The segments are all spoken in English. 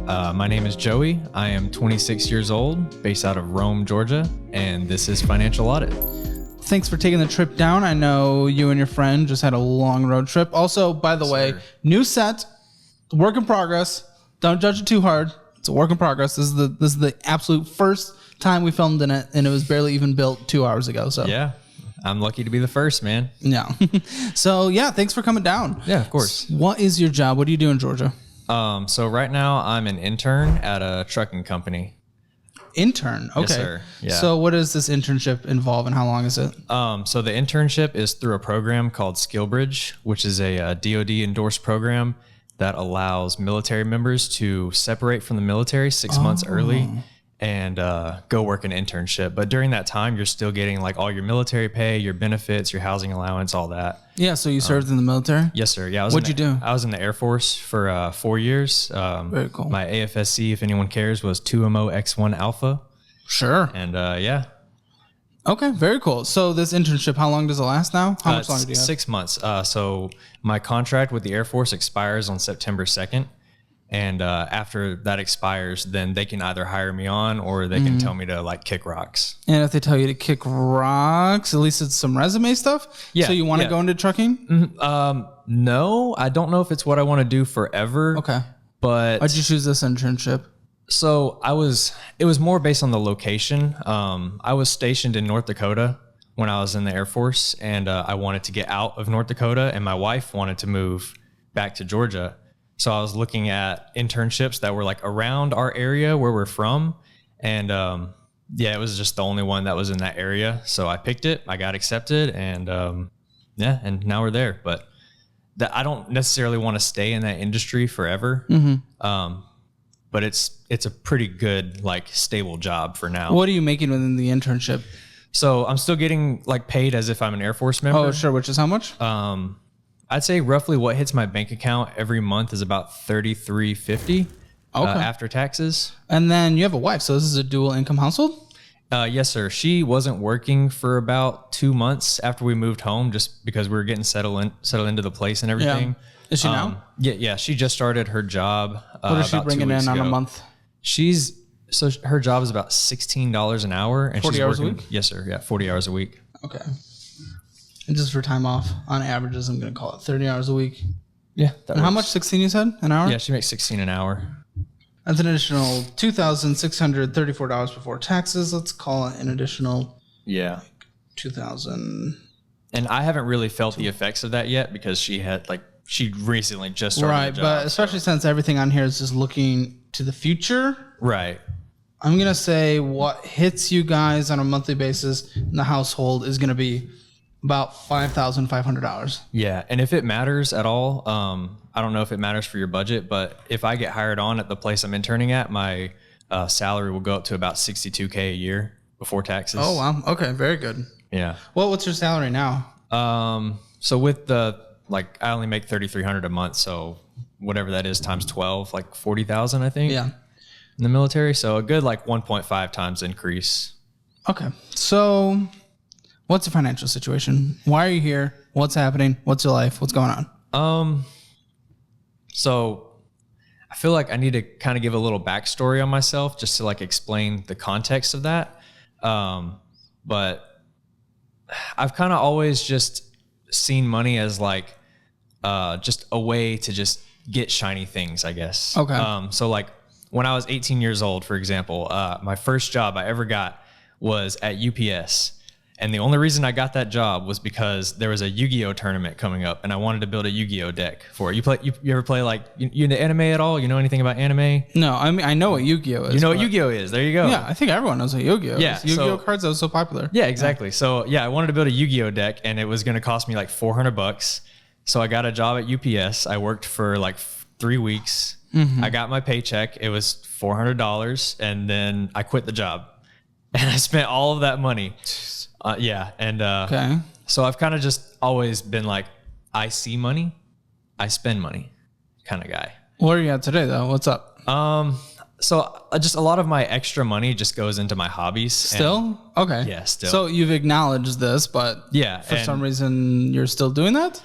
My name is Joey. I am 26 years old, based out of Rome, Georgia, and this is Financial Audit. Thanks for taking the trip down. I know you and your friend just had a long road trip. Also, by the way, new set, work in progress. Don't judge it too hard. It's a work in progress. This is the absolute first time we filmed in it, and it was barely even built 2 hours ago. So yeah, I'm lucky to be the first, man. Yeah. So yeah, thanks for coming down. Yeah, of course. What is your job? What do you do in Georgia? So right now I'm an intern at a trucking company. Intern. Okay. Yes, sir. Yeah. So what does this internship involve and how long is it? So the internship is through a program called SkillBridge, which is a DoD endorsed program that allows military members to separate from the military 6 months early and go work an internship. But during that time, you're still getting like all your military pay, your benefits, your housing allowance, all that. Yeah. So you served in the military? Yes, sir. Yeah. What'd you do? I was in the Air Force for 4 years. Very cool. My AFSC, if anyone cares, was 2MO-X1 Alpha. Sure. And yeah. Okay, very cool. So this internship, how long does it last now? How much longer do you have? 6 months. So my contract with the Air Force expires on September 2nd. And after that expires, then they can either hire me on or they can tell me to like kick rocks. And if they tell you to kick rocks, at least it's some resume stuff? Yeah. So you want to go into trucking? No, I don't know if it's what I want to do forever. Okay. But why'd you choose this internship? So it was more based on the location. I was stationed in North Dakota when I was in the Air Force, and I wanted to get out of North Dakota, and my wife wanted to move back to Georgia. So I was looking at internships that were like around our area where we're from. And yeah, it was just the only one that was in that area. So I picked it, I got accepted, and yeah, and now we're there. But I don't necessarily want to stay in that industry forever. But it's a pretty good, like, stable job for now. What are you making within the internship? So I'm still getting like paid as if I'm an Air Force member. Oh, sure. Which is how much? I'd say roughly what hits my bank account every month is about $33.50 after taxes. And then you have a wife, so this is a dual income household? Yes, sir. She wasn't working for about 2 months after we moved home, just because we were getting settled into the place and everything. Yeah. Is she now? Yeah. She just started her job. What is she bringing in on a month? So her job is about $16 an hour, and 40 she's hours working, a week? Yes, sir. Yeah, 40 hours a week. Okay. And just for time off, on averages, I'm going to call it 30 hours a week. Yeah. And how much? 16 you said? An hour? Yeah, she makes 16 an hour. That's an additional $2,634 before taxes. Let's call it an additional $2,000. And I haven't really felt the effects of that yet because she recently just started the job. But especially since everything on here is just looking to the future. Right. I'm going to say what hits you guys on a monthly basis in the household is going to be about $5,500. Yeah. And if it matters at all, I don't know if it matters for your budget, but if I get hired on at the place I'm interning at, my salary will go up to about $62K a year before taxes. Oh, wow. Okay. Very good. Yeah. Well, what's your salary now? So with I only make $3,300 a month. So whatever that is times 12, like 40,000, I think. Yeah. In the military. So a good 1.5 times increase. Okay. So what's the financial situation? Why are you here? What's happening? What's your life? What's going on? So I feel like I need to kind of give a little backstory on myself just to explain the context of that. But I've kind of always just seen money as just a way to just get shiny things, I guess. Okay. So when I was 18 years old, for example, my first job I ever got was at UPS. And the only reason I got that job was because there was a Yu-Gi-Oh tournament coming up, and I wanted to build a Yu-Gi-Oh deck for it. You ever play you into anime at all? You know anything about anime? No, I mean I know what Yu-Gi-Oh is. You know what Yu-Gi-Oh is? There you go. Yeah, I think everyone knows what Yu-Gi-Oh is. Yeah, Yu-Gi-Oh cards that was so popular. Yeah, exactly. So yeah, I wanted to build a Yu-Gi-Oh deck, and it was going to cost me $400. So I got a job at UPS. I worked for 3 weeks. I got my paycheck. It was $400, and then I quit the job, and I spent all of that money. Okay. So I've kind of just always been I see money, I spend money kind of guy. Where are you at today though? What's up? So just a lot of my extra money just goes into my hobbies. Still? Okay. Yeah, still. So you've acknowledged this, but yeah, for some reason you're still doing that?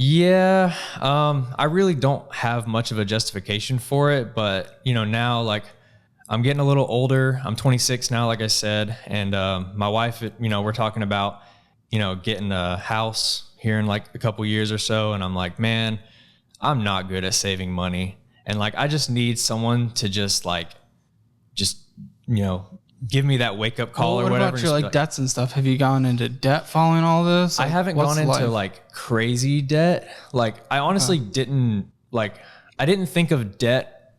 Yeah, I really don't have much of a justification for it, but now like I'm getting a little older. I'm 26 now, like I said, and my wife, we're talking about getting a house here in like a couple years or so, and I'm like, man, I'm not good at saving money, and like I just need someone to just give me that wake up call or whatever. What about your like debts and stuff? Have you gone into debt following all this? Like, I haven't gone into like crazy debt. Like I honestly didn't think of debt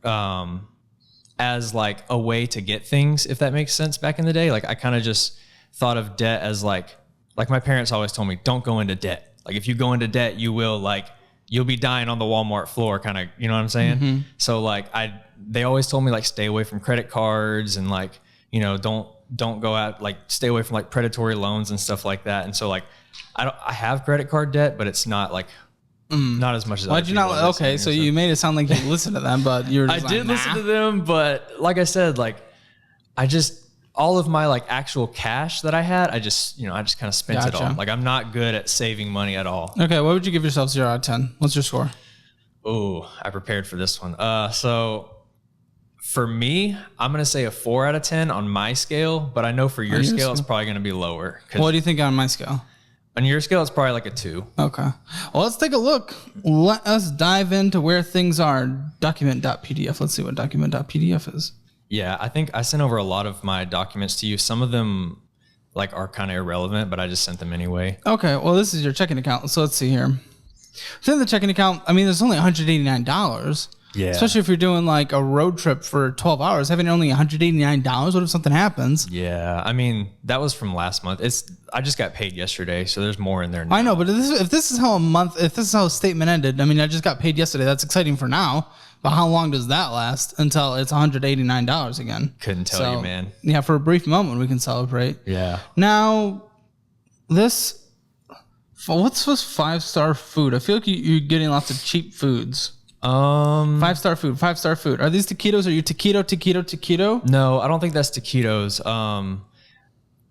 as like a way to get things, if that makes sense, back in the day. Like I kind of just thought of debt as like my parents always told me, don't go into debt. Like if you go into debt, you'll be dying on the Walmart floor, kind of, you know what I'm saying? Mm-hmm. So like they always told me like stay away from credit cards and like, don't go out, like stay away from like predatory loans and stuff like that. And so like, I have credit card debt, but it's not like, not as much as why'd you not? Okay. So you made it sound like you listened to them, but you're just I did listen to them, but like I said, like all of my like actual cash that I had, I just kind of spent it all. Like I'm not good at saving money at all. Okay. What would you give yourself 0 out of 10? What's your score? Oh, I prepared for this one. So for me, I'm going to say a 4 out of 10 on my scale, but I know for your scale, it's probably going to be lower. What do you think on my scale? On your scale, it's probably like a 2. Okay. Well, let's take a look. Let us dive into where things are. Document.pdf. Let's see what document.pdf is. Yeah, I think I sent over a lot of my documents to you. Some of them like are kind of irrelevant, but I just sent them anyway. Okay. Well, this is your checking account. So let's see here. Within the checking account, I mean, there's only $189. Yeah. Especially if you're doing like a road trip for 12 hours, having only $189. What if something happens? Yeah. I mean, that was from last month. I just got paid yesterday, so there's more in there now. I know, but if this is how a statement ended, I mean, I just got paid yesterday. That's exciting for now. But how long does that last until it's $189 again? Couldn't tell you, man. Yeah, for a brief moment we can celebrate. Yeah. Now, what's this 5-star food? I feel like you're getting lots of cheap foods. 5-star food. Are these taquitos? Are you taquito? No, I don't think that's taquitos.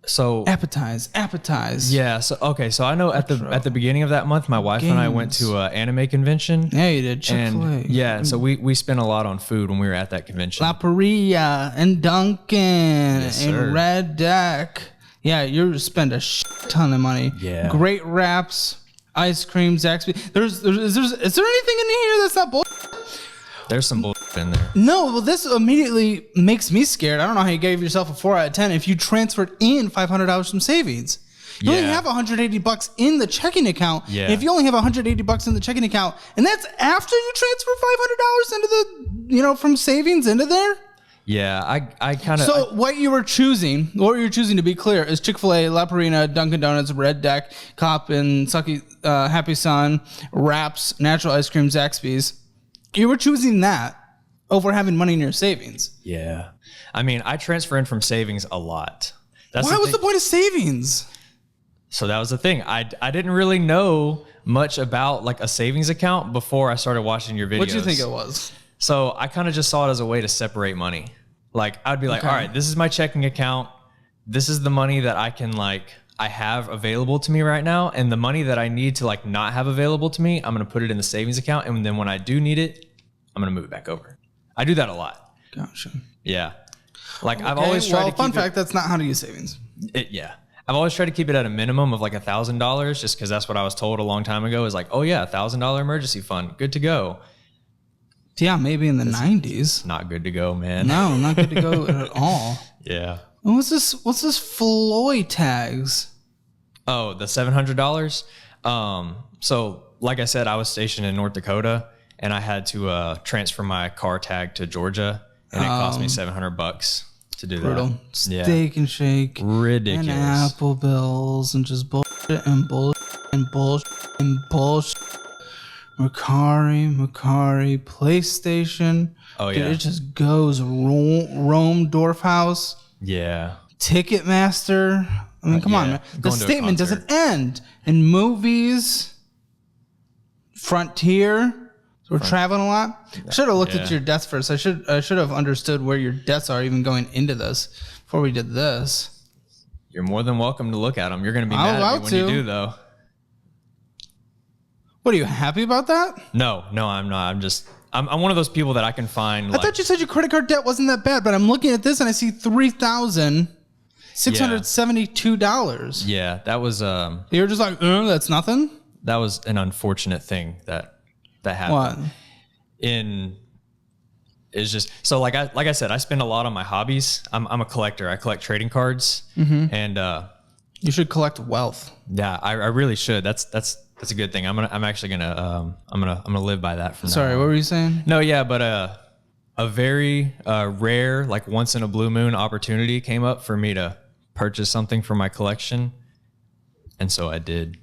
So appetize. Yeah. So I know at the beginning of that month, my wife and I went to an anime convention. Yeah, you did. Chick-fil-A. Yeah. So we spent a lot on food when we were at that convention. La Paria and Dunkin' and Red Deck. Yeah, you spend a ton of money. Yeah. Great wraps, ice cream, Zaxby. Is there anything in here that's not bull? There's some bullshit in there. No, well, this immediately makes me scared. I don't know how you gave yourself a 4 out of 10 if you transferred in $500 from savings. You only have $180 in the checking account. Yeah. And if you only have $180 in the chechecking account, and that's after you transfer $500 into the, from savings into there. Yeah, I kind of. So what you're choosing to be clear, is Chick-fil-A, La Parina, Dunkin' Donuts, Red Deck, Cop and Sucky, Happy Sun, Wraps, Natural Ice Cream, Zaxby's. You were choosing that over having money in your savings. Yeah. I mean, I transfer in from savings a lot. Why was the point of savings? So that was the thing. I didn't really know much about like a savings account before I started watching your videos. What did you think it was? So I kind of just saw it as a way to separate money. Like I'd be like, all right, this is my checking account. This is the money that I have available to me right now. And the money that I need to like not have available to me, I'm going to put it in the savings account. And then when I do need it, I'm going to move it back over. I do that a lot. Gotcha. Yeah. Like I've always tried to keep fun fact, that's not how to use savings. Yeah. I've always tried to keep it at a minimum of like $1,000 just because that's what I was told a long time ago is like, oh yeah, $1,000 emergency fund. Good to go. Yeah, maybe in the 90s. Not good to go, man. No, not good to go at all. Yeah. And what's this Floyd tags? Oh, the $700? So like I said, I was stationed in North Dakota and I had to transfer my car tag to Georgia and it cost me $700 to do brutal. that. Steak and Shake. Ridiculous. And Apple Bills and just bullshit and bullshit and bullshit and bullshit. Macari, PlayStation. Oh, yeah. Dude, it just goes. Rome Dorfhouse. Yeah. Ticketmaster. I mean, come on, man. The statement doesn't end. And movies. Frontier. So we're traveling a lot. I should have looked at your debts first. I should have understood where your debts are even going into this before we did this. You're more than welcome to look at them. You're going to be mad at me when you do, though. What, are you happy about that? No, I'm not. I'm one of those people that I can find. I thought you said your credit card debt wasn't that bad, but I'm looking at this and I see $3,672. Yeah, that was. You're just like, that's nothing. That was an unfortunate thing that happened. What? It's just so like I said, I spend a lot on my hobbies. I'm a collector. I collect trading cards, and you should collect wealth. Yeah, I really should. That's a good thing. I'm actually gonna live by that from now Sorry, on. what were you saying? No, yeah, but a very rare, like once in a blue moon opportunity came up for me to purchase something for my collection, and so I did.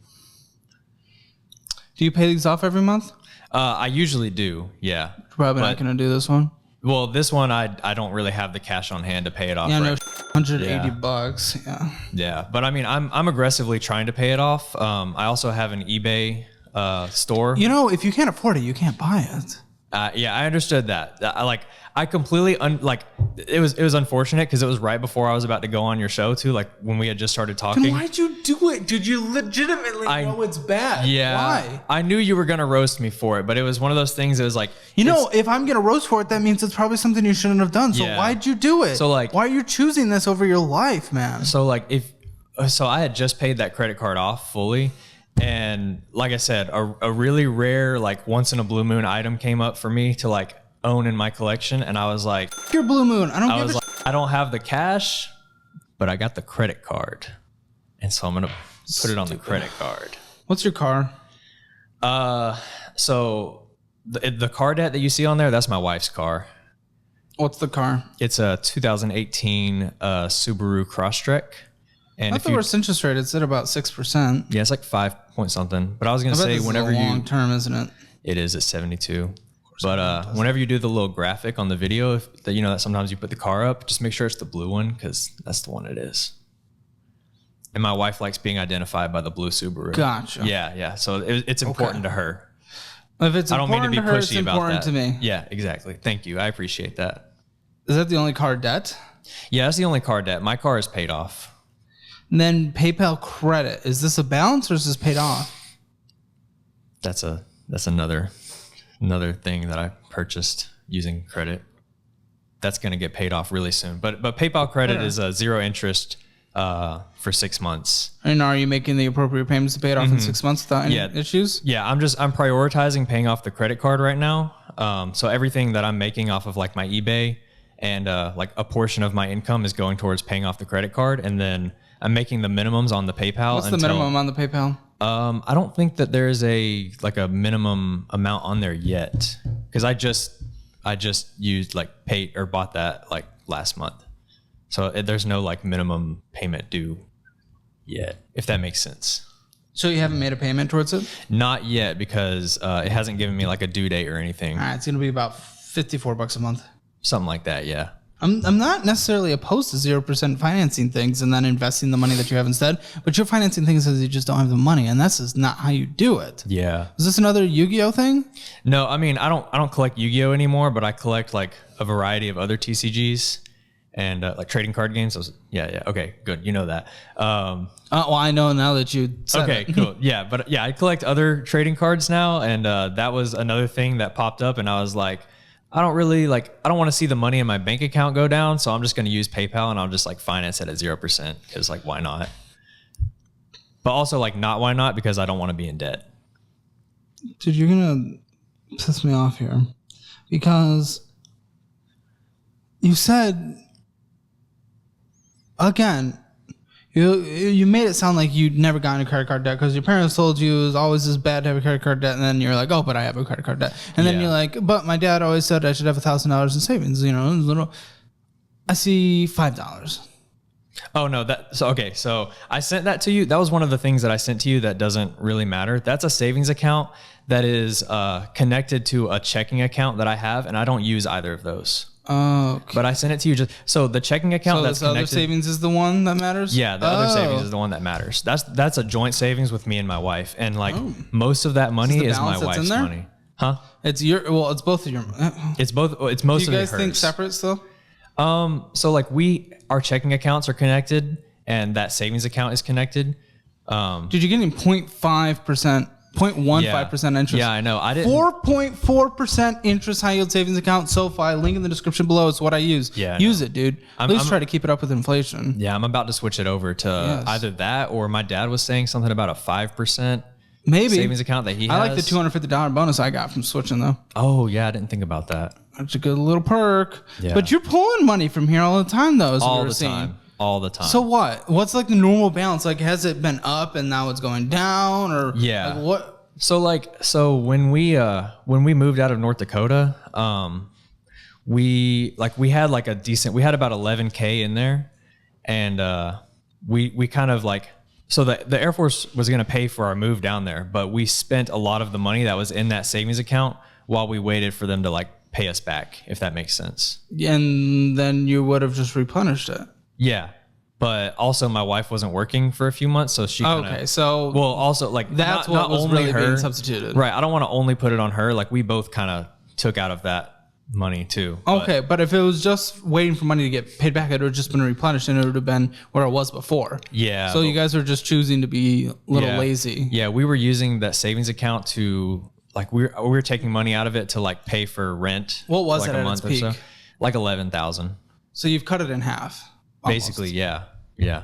Do you pay these off every month? I usually do, yeah. Probably not gonna do this one. Well, this one I don't really have the cash on hand to pay it off. Yeah, right. no, $180. Yeah. Yeah, but I mean, I'm aggressively trying to pay it off. I also have an eBay store. You know, if you can't afford it, you can't buy it. Yeah, I understood that. I completely it was unfortunate because it was right before I was about to go on your show too. Like when we had just started talking. Then why'd you do it? Did you legitimately know it's bad? Yeah. Why? I knew you were gonna roast me for it, but it was one of those things. It was like, you know, if I'm gonna roast for it, that means it's probably something you shouldn't have done. So why'd you do it? So like, why are you choosing this over your life, man? So like, so I had just paid that credit card off fully. And like I said, a really rare, like once in a blue moon item came up for me to like own in my collection. And I was like, your blue moon. I don't have the cash, but I got the credit card. And so I'm going to put it on the credit card. What's your car? So the car debt that you see on there, that's my wife's car. What's the car? It's a 2018 Subaru Crosstrek. And I thought the worst interest rate, it's at about 6%. Yeah, it's like 5 point something. But I was going to say, whenever you long term, isn't it? It is at 72. But whenever you do the little graphic on the video, that sometimes you put the car up, just make sure it's the blue one because that's the one it is. And my wife likes being identified by the blue Subaru. Gotcha. Yeah. So it's important to her. If it's I don't mean to be important to her, pushy it's about important that. to me. Yeah, exactly. Thank you. I appreciate that. Is that the only car debt? Yeah, that's the only car debt. My car is paid off. And then PayPal credit. Is this a balance or is this paid off? That's another thing that I purchased using credit. That's going to get paid off really soon. But PayPal credit is a zero interest for 6 months. And are you making the appropriate payments to pay it off in 6 months without any issues? Yeah, I'm prioritizing paying off the credit card right now. So everything that I'm making off of like my eBay and like a portion of my income is going towards paying off the credit card, and then I'm making the minimums on the PayPal. What's the minimum on the PayPal? I don't think that there is a minimum amount on there yet, because I just used like paid or bought that like last month, so there's no like minimum payment due yet, if that makes sense. So you haven't made a payment towards it? Not yet, because it hasn't given me like a due date or anything. All right, it's gonna be about $54 a month. Something like that, yeah. I'm not necessarily opposed to 0% financing things and then investing the money that you have instead, but you're financing things because you just don't have the money, and this is not how you do it. Yeah. Is this another Yu-Gi-Oh thing? No, I mean, I don't collect Yu-Gi-Oh anymore, but I collect like a variety of other TCGs and like trading card games. Yeah. Okay, good. You know that. Well, I know now that you said it. Cool. Yeah, but yeah, I collect other trading cards now, and that was another thing that popped up, and I was like, I don't want to see the money in my bank account go down, so I'm just going to use PayPal, and I'll just like finance it at 0% because like, why not? But also like, not why not, because I don't want to be in debt. Dude, you're going to piss me off here, because you said, again, you made it sound like you'd never gotten a credit card debt because your parents told you it was always this bad to have a credit card debt, and then you're like, oh, but I have a credit card debt, and then you're like, but my dad always said I should have $1,000 in savings. I see $5. Oh no, so I sent that to you. That was one of the things that I sent to you that doesn't really matter. That's a savings account that is connected to a checking account that I have, and I don't use either of those. Oh, okay. But I sent it to you so the checking account that's connected. So the other savings is the one that matters? Yeah, the other savings is the one that matters. That's a joint savings with me and my wife, and like most of that money is my wife's money. Huh? It's both of your. It's both. It's most of it. Do you guys think separate still? So like our checking accounts are connected, and that savings account is connected. Dude, you're getting 0.5% 0.15% interest. Yeah, I know. I didn't. 4.4% interest high yield savings account. SoFi. Link in the description below. It's what I use. Yeah, use it, dude. At least try to keep it up with inflation. Yeah, I'm about to switch it over to either that or my dad was saying something about a 5% maybe savings account that he has. I like the $250 bonus I got from switching though. Oh yeah, I didn't think about that. That's a good little perk. Yeah. But you're pulling money from here all the time though. All the time. All the time. So what? What's like the normal balance? Like, has it been up and now it's going down, or yeah? Like what? So when we moved out of North Dakota, we had like a decent. We had about 11K in there, and we kind of like. So the Air Force was going to pay for our move down there, but we spent a lot of the money that was in that savings account while we waited for them to like pay us back, if that makes sense. And then you would have just replenished it. Yeah. But also my wife wasn't working for a few months, so she kinda, okay. So well, also like that's not what was only really her, being substituted. Right. I don't want to only put it on her. Like we both kind of took out of that money too. Okay, but if it was just waiting for money to get paid back, it would have just been replenished and it would have been where it was before. Yeah. So you guys are just choosing to be a little lazy. Yeah, we were using that savings account to like we were taking money out of it to like pay for rent. What was like it a at month its or peak? so. Like 11,000. So you've cut it in half. Almost. Basically, yeah. Yeah.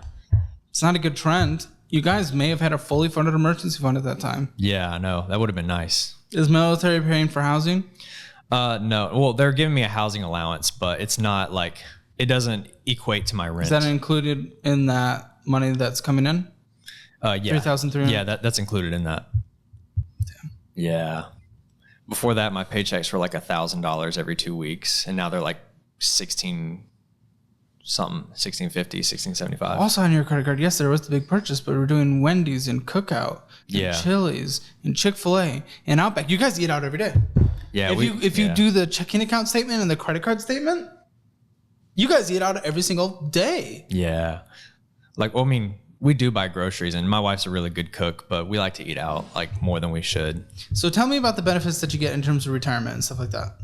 It's not a good trend. You guys may have had a fully funded emergency fund at that time. Yeah, I know. That would have been nice. Is military paying for housing? No. Well, they're giving me a housing allowance, but it's not like it doesn't equate to my rent. Is that included in that money that's coming in? Yeah. 3,300. Yeah, that's included in that. Damn. Yeah. Before that, my paychecks were like $1,000 every 2 weeks, and now they're like 16 something, 1650, 1675. Also on your credit card, yes, there was the big purchase, but we're doing Wendy's and Cookout, and Chili's and Chick-fil-A and Outback. You guys eat out every day. Yeah. If you do the checking account statement and the credit card statement, you guys eat out every single day. Yeah. Like, well, I mean, we do buy groceries, and my wife's a really good cook, but we like to eat out like more than we should. So tell me about the benefits that you get in terms of retirement and stuff like that.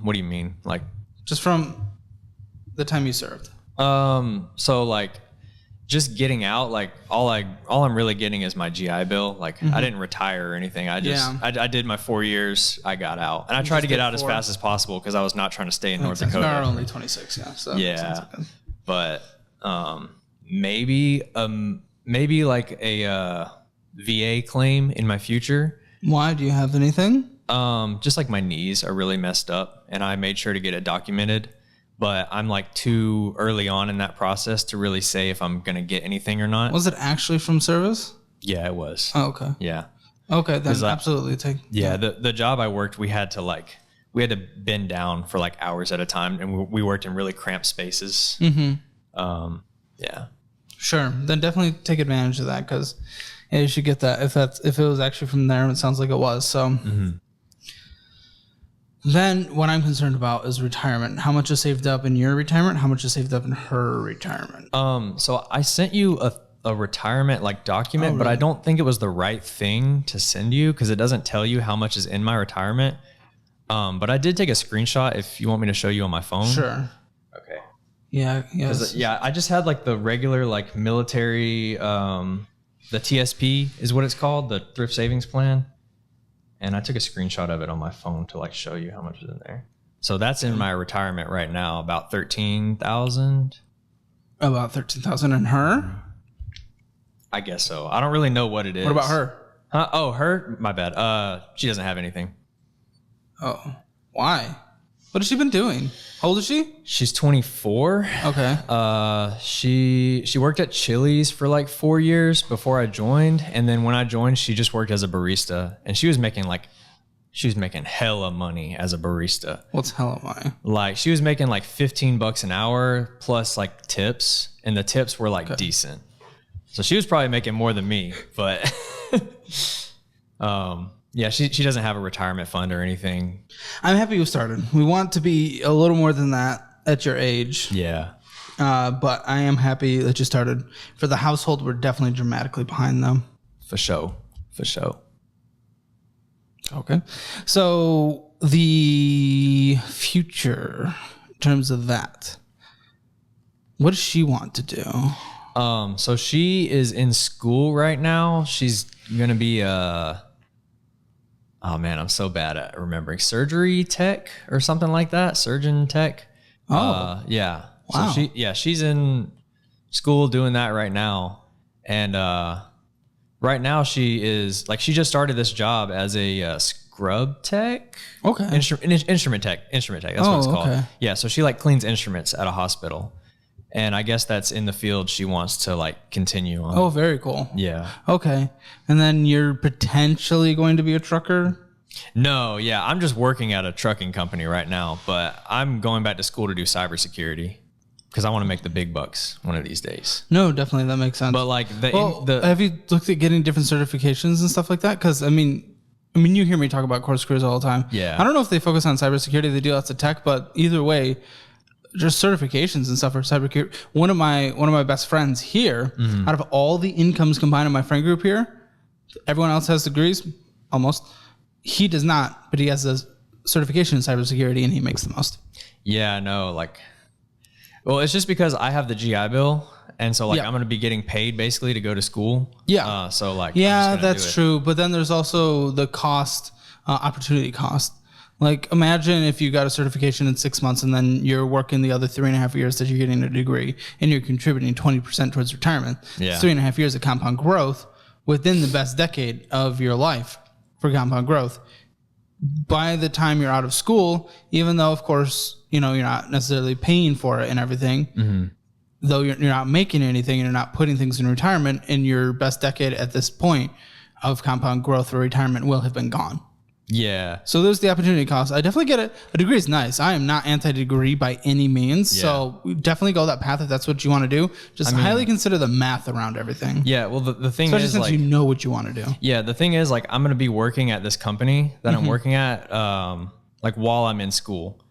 What do you mean? Like, just from the time you served. So like just getting out, like all I'm really getting is my GI Bill. Like I didn't retire or anything. I did my 4 years. I got out, and I tried to get out as fast as possible because I was not trying to stay in North Dakota. You are only 26, yeah. So yeah, but maybe like a VA claim in my future. Why? Do you have anything? Just like my knees are really messed up, and I made sure to get it documented. But I'm like too early on in that process to really say if I'm going to get anything or not. Was it actually from service? Yeah, it was. Oh, okay. Yeah. Okay, then absolutely take. Yeah, the job I worked, we had to bend down for like hours at a time, and we worked in really cramped spaces. Mm-hmm. Yeah. Sure. Then definitely take advantage of that because you should get that if it was actually from there. It sounds like it was. So. Mm-hmm. Then what I'm concerned about is retirement. How much is saved up in your retirement? How much is saved up in her retirement? So I sent you a retirement like document, but I don't think it was the right thing to send you because it doesn't tell you how much is in my retirement. But I did take a screenshot if you want me to show you on my phone. Sure. Okay. Yeah. Yes. Yeah. I just had like the regular like military, the TSP is what it's called, the thrift savings plan. And I took a screenshot of it on my phone to like show you how much is in there. So that's in my retirement right now, about 13,000. About 13,000 in her? I guess so. I don't really know what it is. What about her? Huh? Oh, her? My bad. She doesn't have anything. Oh, why? What has she been doing? How old is she? She's 24. Okay. She worked at Chili's for like 4 years before I joined, and then when I joined, she just worked as a barista, and she was making hella money as a barista. What's hella money? Like she was making like $15 an hour plus like tips, and the tips were like decent. So she was probably making more than me, but yeah, she doesn't have a retirement fund or anything. I'm happy you started. We want to be a little more than that at your age. Yeah. But I am happy that you started. For the household, we're definitely dramatically behind them. For sure. Okay. So the future, in terms of that, what does she want to do? So she is in school right now. She's gonna be oh man, I'm so bad at remembering, surgery tech or something like that. Surgeon tech. Yeah. Wow. So she's in school doing that right now. And right now she is like, she just started this job as a scrub tech. Okay. Instrument tech. That's what it's called. Okay. Yeah. So she like cleans instruments at a hospital. And I guess that's in the field she wants to like continue on. Oh, very cool. Yeah. Okay. And then you're potentially going to be a trucker? No, yeah. I'm just working at a trucking company right now, but I'm going back to school to do cybersecurity because I want to make the big bucks one of these days. No, definitely. That makes sense. But like have you looked at getting different certifications and stuff like that? Because I mean, you hear me talk about course careers all the time. Yeah. I don't know if they focus on cybersecurity. They do lots of tech, but either way, just certifications and stuff for cybersecurity. One of my best friends here, out of all the incomes combined in my friend group here, everyone else has degrees, almost. He does not, but he has a certification in cybersecurity and he makes the most. Yeah, no, like, well, it's just because I have the GI Bill. And so like, I'm going to be getting paid basically to go to school. Yeah. So like, yeah, that's true. But then there's also the cost, opportunity cost. Like imagine if you got a certification in 6 months and then you're working the other 3.5 years that you're getting a degree and you're contributing 20% towards retirement. Yeah. 3.5 years of compound growth within the best decade of your life for compound growth. By the time you're out of school, even though of course, you're not necessarily paying for it and everything, though you're not making anything and you're not putting things in retirement, in your best decade at this point of compound growth for retirement will have been gone. Yeah. So there's the opportunity cost. I definitely get it. A degree is nice. I am not anti-degree by any means. Yeah. So definitely go that path if that's what you want to do. Just highly consider the math around everything. Yeah. Well, the thing especially is since like, you know what you want to do. Yeah. The thing is like, I'm going to be working at this company that I'm working at, like while I'm in school.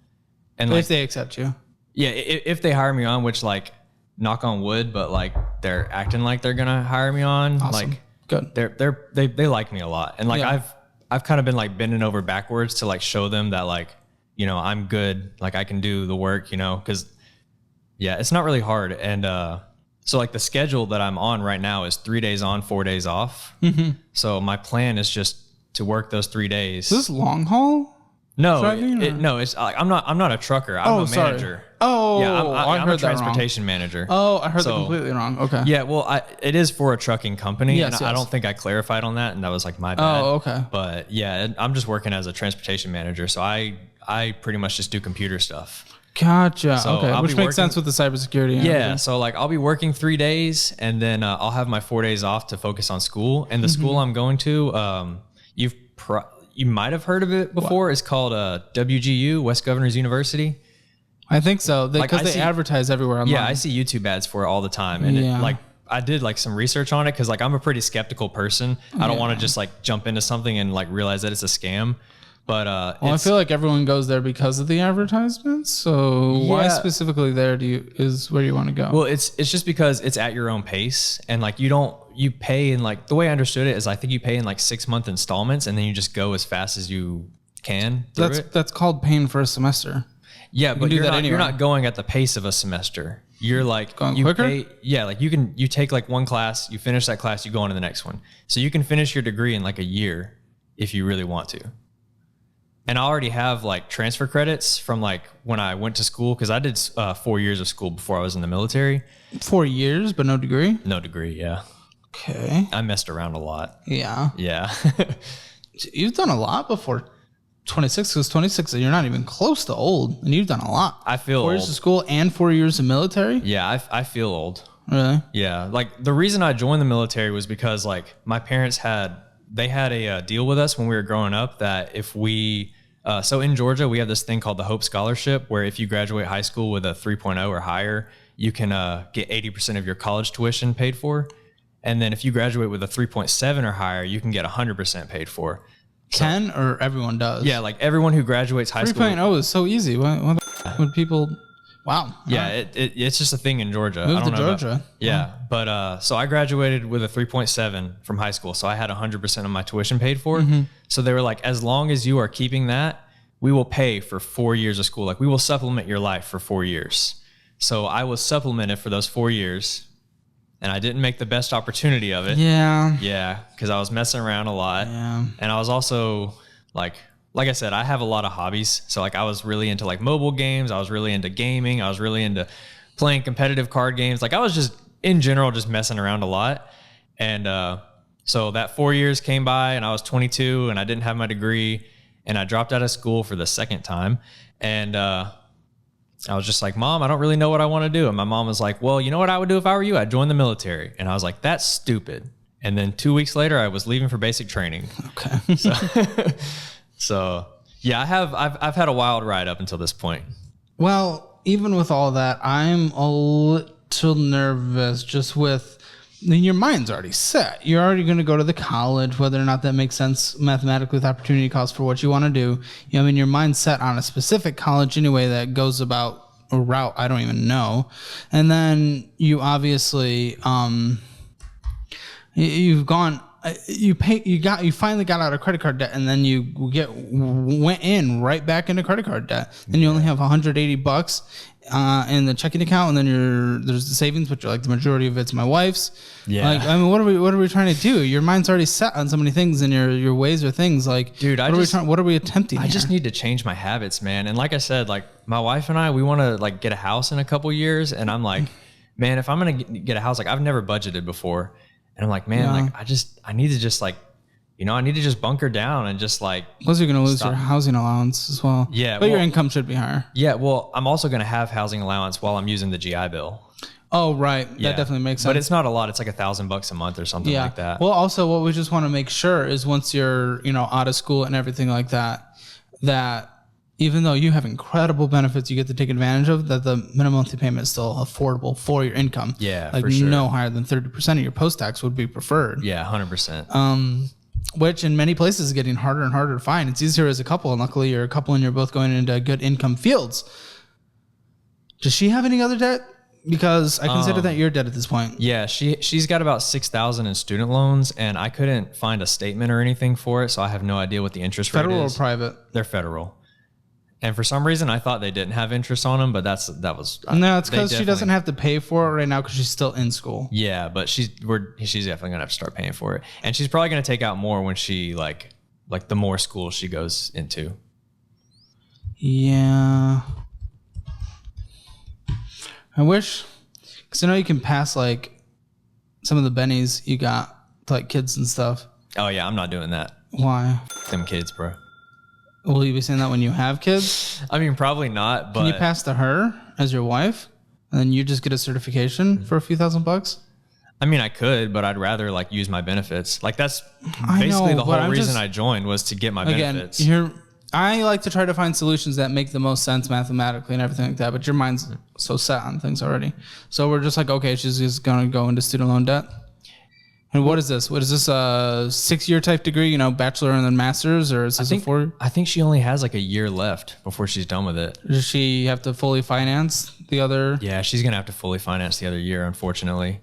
And like, if they accept you. Yeah. If they hire me on, which like knock on wood, but like they're acting like they're going to hire me on. Awesome. Like good. They like me a lot. And like, I've kind of been like bending over backwards to like show them that like, I'm good. Like I can do the work, cause it's not really hard. And, so like the schedule that I'm on right now is 3 days on, 4 days off. So my plan is just to work those 3 days. Is this long haul? No, it's like, I'm not a trucker. I'm a manager. Sorry. Oh, yeah, I'm a transportation manager. Oh, I heard that completely wrong. Okay. Yeah, well, it is for a trucking company, and I don't think I clarified on that, and that was like my bad. Oh, okay. But yeah, I'm just working as a transportation manager, so I pretty much just do computer stuff. Gotcha. So okay, which makes sense with the cybersecurity. And everything. So like I'll be working 3 days, and then I'll have my 4 days off to focus on school. And the school I'm going to, you might have heard of it before. What? It's called WGU, West Governors University. I think so, because they advertise everywhere online. Yeah, I see YouTube ads for it all the time, and I did like some research on it because like I'm a pretty skeptical person. I don't want to just like jump into something and like realize that it's a scam. But I feel like everyone goes there because of the advertisements. So why specifically there is where you want to go? Well, it's just because it's at your own pace, and like you pay in like, the way I understood it is I think you pay in like 6-month installments, and then you just go as fast as you can. That's called paying for a semester. Yeah, but you're not going at the pace of a semester. You're like going quicker. Like you take like one class, you finish that class, you go on to the next one. So you can finish your degree in like a year if you really want to. And I already have like transfer credits from like when I went to school, because I did 4 years of school before I was in the military. 4 years, but no degree? No degree, yeah. Okay. I messed around a lot. Yeah. Yeah. You've done a lot before 26, because 26, you're not even close to old, and you've done a lot. I feel 4 years of school and 4 years of military? Yeah, I feel old. Really? Yeah. Like the reason I joined the military was because like my parents had a deal with us when we were growing up that if we, so in Georgia, we have this thing called the Hope Scholarship, where if you graduate high school with a 3.0 or higher, you can get 80% of your college tuition paid for. And then if you graduate with a 3.7 or higher, you can get 100% paid for. Can or everyone does? Yeah, like everyone who graduates high school. 3.0 is so easy. What would people... Wow. Yeah, it's just a thing in Georgia. Move to Georgia. Yeah, but so I graduated with a 3.7 from high school, so I had 100% of my tuition paid for. So they were like, as long as you are keeping that, we will pay for 4 years of school. Like we will supplement your life for 4 years. So I was supplemented for those 4 years, and I didn't make the best opportunity of it. Yeah. Yeah, because I was messing around a lot. Yeah. And I was also like I said, I have a lot of hobbies. So like I was really into like mobile games. I was really into gaming. I was really into playing competitive card games. Like I was just in general just messing around a lot. And so that 4 years came by and I was 22 and I didn't have my degree and I dropped out of school for the second time. And I was just like, Mom, I don't really know what I want to do. And my mom was like, well, you know what I would do if I were you? I'd join the military. And I was like, that's stupid. And then 2 weeks later, I was leaving for basic training. Okay. So yeah, I've had a wild ride up until this point. Well, even with all that, I'm a little nervous just with, I mean, your mind's already set. You're already going to go to the college, whether or not that makes sense mathematically with opportunity cost for what you want to do. You know, I mean, your mind's set on a specific college anyway that goes about a route I don't even know. And then you obviously, you've gone, you finally got out of credit card debt, and then you went in right back into credit card debt. Then you only have $180 in the checking account, and then there's the savings, which are like the majority of it's my wife's. Yeah. Like, I mean, what are we trying to do? Your mind's already set on so many things, and your ways are things like, dude, what are we attempting? I just need to change my habits, man. And like I said, like my wife and I, we want to like get a house in a couple years, and I'm like, man, if I'm gonna get a house, like I've never budgeted before. And I'm like, man, like I need to just like, you know, I need to just bunker down and just like. Plus, you're going to lose your housing allowance as well. Yeah. But your income should be higher. Yeah. Well, I'm also going to have housing allowance while I'm using the GI Bill. Oh, right. Yeah. That definitely makes sense. But it's not a lot. It's like $1,000 a month or something like that. Well, also what we just want to make sure is once you're, you know, out of school and everything like that, that even though you have incredible benefits you get to take advantage of, that the minimum monthly payment is still affordable for your income. Yeah, like for sure. No higher than 30% of your post-tax would be preferred. Yeah, 100%. Which in many places is getting harder and harder to find. It's easier as a couple, and luckily you're a couple and you're both going into good income fields. Does she have any other debt? Because I consider that your debt at this point. Yeah, she's got about $6,000 in student loans, and I couldn't find a statement or anything for it, so I have no idea what the interest rate is. Federal or private? They're federal. And for some reason, I thought they didn't have interest on them, but that was no. It's because she doesn't have to pay for it right now because she's still in school. Yeah, but she's definitely gonna have to start paying for it, and she's probably gonna take out more when she like the more school she goes into. Yeah, I wish, because I know you can pass like some of the bennies you got to like kids and stuff. Oh yeah, I'm not doing that. Why? Them kids, bro. Will you be saying that when you have kids? I mean, probably not, but... Can you pass to her as your wife? And then you just get a certification for a few $1,000? I mean, I could, but I'd rather like use my benefits. Like that's basically the whole reason I joined was to get my benefits. I like to try to find solutions that make the most sense mathematically and everything like that, but your mind's so set on things already. So we're just like, okay, she's just going to go into student loan debt. And what is this? What is this, a 6-year type degree, you know, bachelor and then master's, or is this a 4? I think she only has like a year left before she's done with it. Does she have to fully finance the other? Yeah, she's going to have to fully finance the other year, unfortunately.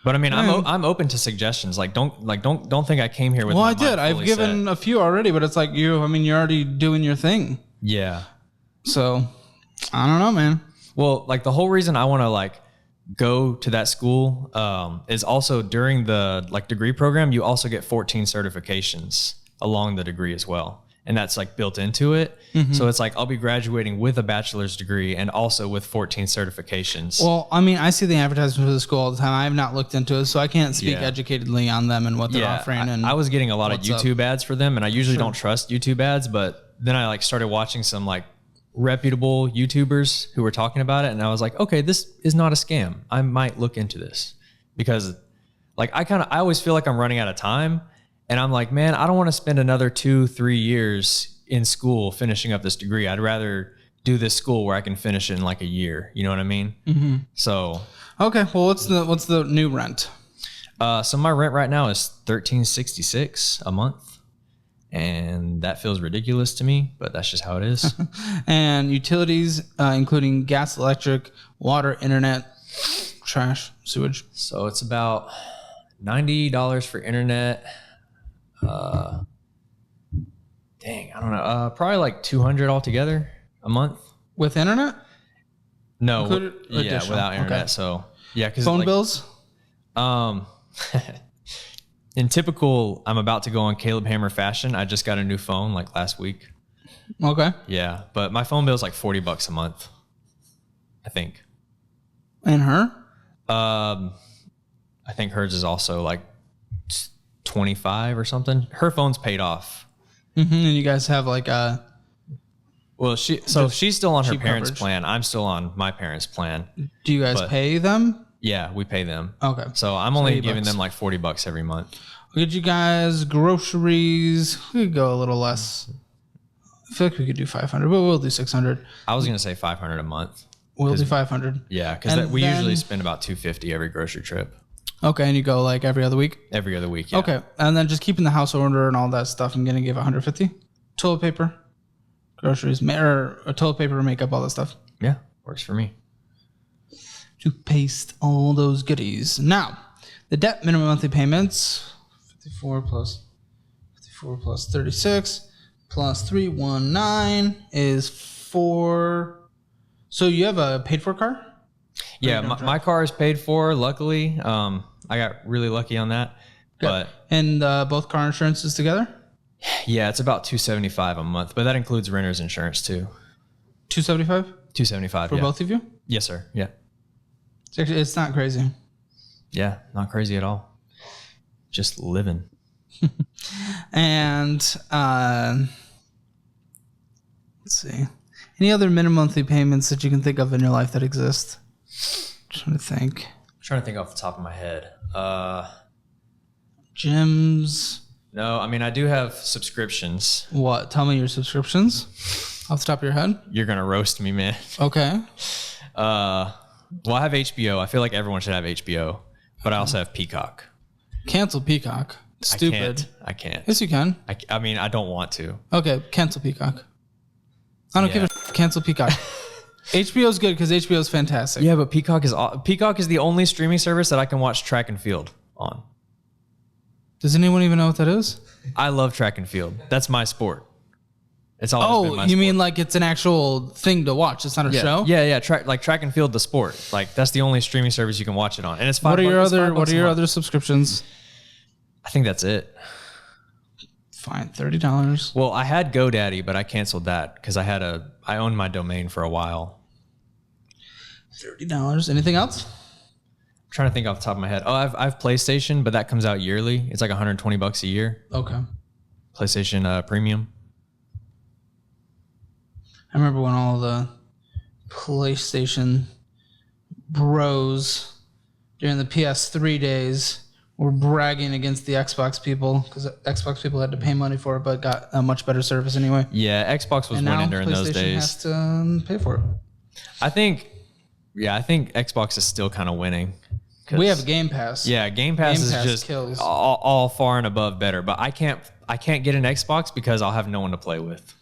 But I mean, I'm open to suggestions. Like, don't think I came here with. Well, I did. I've given a few already, but it's like you're already doing your thing. Yeah. So, I don't know, man. Well, like the whole reason I want to like go to that school is also during the like degree program, you also get 14 certifications along the degree as well. And that's like built into it. Mm-hmm. So it's like, I'll be graduating with a bachelor's degree and also with 14 certifications. Well, I mean, I see the advertisements for the school all the time. I have not looked into it, so I can't speak educatedly on them and what they're offering. And I was getting a lot of YouTube ads for them, and I usually don't trust YouTube ads, but then I like started watching some like reputable YouTubers who were talking about it. And I was like, okay, this is not a scam. I might look into this because like, I always feel like I'm running out of time. And I'm like, man, I don't want to spend another 2-3 years in school finishing up this degree. I'd rather do this school where I can finish it in like a year. You know what I mean? Mm-hmm. So. Okay. Well, what's the new rent? So my rent right now is $1,366 a month. And that feels ridiculous to me, but that's just how it is. And utilities, including gas, electric, water, internet, trash, sewage. So it's about $90 for internet. Dang, I don't know. Probably like $200 altogether a month. With internet? No, without internet. Okay. So yeah, because phone bills. In typical, I'm about to go on Caleb Hammer fashion. I just got a new phone like last week. Okay. Yeah, but my phone bill is like $40 a month, I think. And her? I think hers is also like 25 or something. Her phone's paid off. Mm-hmm. And you guys have like a... Well, she's still on her parents' coverage. plan. I'm still on my parents' plan. Do you guys pay them? Yeah, we pay them. Okay. So I'm only giving them like $40 every month. We'll get you guys groceries. We could go a little less. I feel like we could do 500, but we'll do 600. I was gonna say 500 a month. We'll do 500. Yeah, because we usually spend about 250 every grocery trip. Okay, and you go like every other week? Every other week, yeah. Okay, and then just keeping the house order and all that stuff, I'm gonna give 150. Toilet paper, groceries, or toilet paper, makeup, all that stuff. Yeah, works for me. Toothpaste, all those goodies. Now, the debt minimum monthly payments, 54 plus 36 plus 319 is 4. So you have a paid for car? Yeah, my car is paid for, luckily. I got really lucky on that. But and both car insurances together? Yeah, it's about $275 a month, but that includes renter's insurance too. $275? $275 for both of you? Yes, sir. Yeah. It's not crazy. Yeah, not crazy at all. Just living. And let's see. Any other minimum monthly payments that you can think of in your life that exist? I'm trying to think off the top of my head. Gyms. No, I mean, I do have subscriptions. What? Tell me your subscriptions off the top of your head. You're going to roast me, man. Okay. Well, I have HBO. I feel like everyone should have HBO, but I also have Peacock. Cancel Peacock. Stupid. I can't. Yes, you can. I mean, I don't want to. Okay, cancel Peacock. I don't give a cancel Peacock. HBO is good because HBO is fantastic. Yeah, but Peacock is the only streaming service that I can watch track and field on. Does anyone even know what that is? I love track and field. That's my sport. It's always been my you sport. mean like it's an actual thing to watch? It's not a show? Yeah. Track and field, the sport. Like that's the only streaming service you can watch it on, and it's $5. What are your other subscriptions? I think that's it. Fine, $30. Well, I had GoDaddy, but I canceled that because I owned my domain for a while. $30. Anything else? I'm trying to think off the top of my head. Oh, I've PlayStation, but that comes out yearly. It's like $120 a year. Okay. PlayStation Premium. I remember when all the PlayStation bros during the PS3 days were bragging against the Xbox people because Xbox people had to pay money for it, but got a much better service anyway. Yeah, Xbox was winning during those days. Has to pay for it. I think Xbox is still kind of winning. We have Game Pass. Yeah, Game Pass is just kills. all far and above better. But I can't get an Xbox because I'll have no one to play with.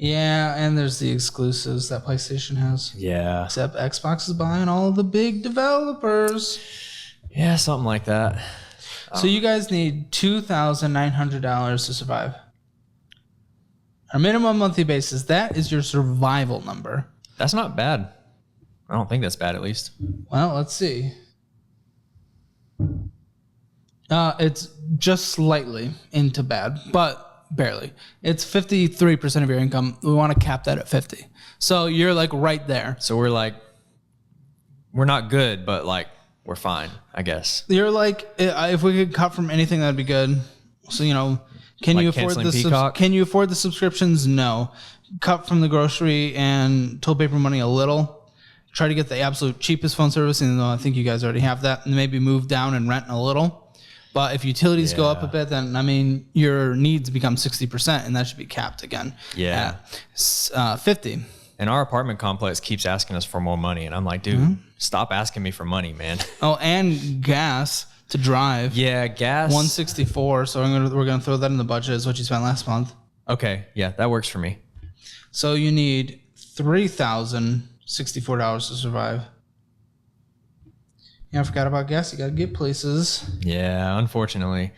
Yeah, and there's the exclusives that PlayStation has. Yeah. Except Xbox is buying all the big developers. Yeah, something like that. So you guys need $2,900 to survive. A minimum monthly basis. That is your survival number. That's not bad. I don't think that's bad, at least. Well, let's see. It's just slightly into bad, but barely. It's 53% of your income. We want to cap that at 50. So you're like right there. So we're not good, but like we're fine, I guess. You're like, if we could cut from anything, that'd be good. So, can like you afford Peacock? Can you afford the subscriptions? No. Cut from the grocery and toilet paper money a little. Try to get the absolute cheapest phone service, even though I think you guys already have that, and maybe move down and rent a little. But if utilities go up a bit, then, your needs become 60%, and that should be capped again. Yeah. At 50. And our apartment complex keeps asking us for more money, and I'm like, dude, stop asking me for money, man. Oh, and gas to drive. Yeah, gas. 164. So we're gonna throw that in the budget. Is what you spent last month. Okay, yeah, that works for me. So you need $3,064 to survive. Yeah, I forgot about gas. You got to get places. Yeah, unfortunately.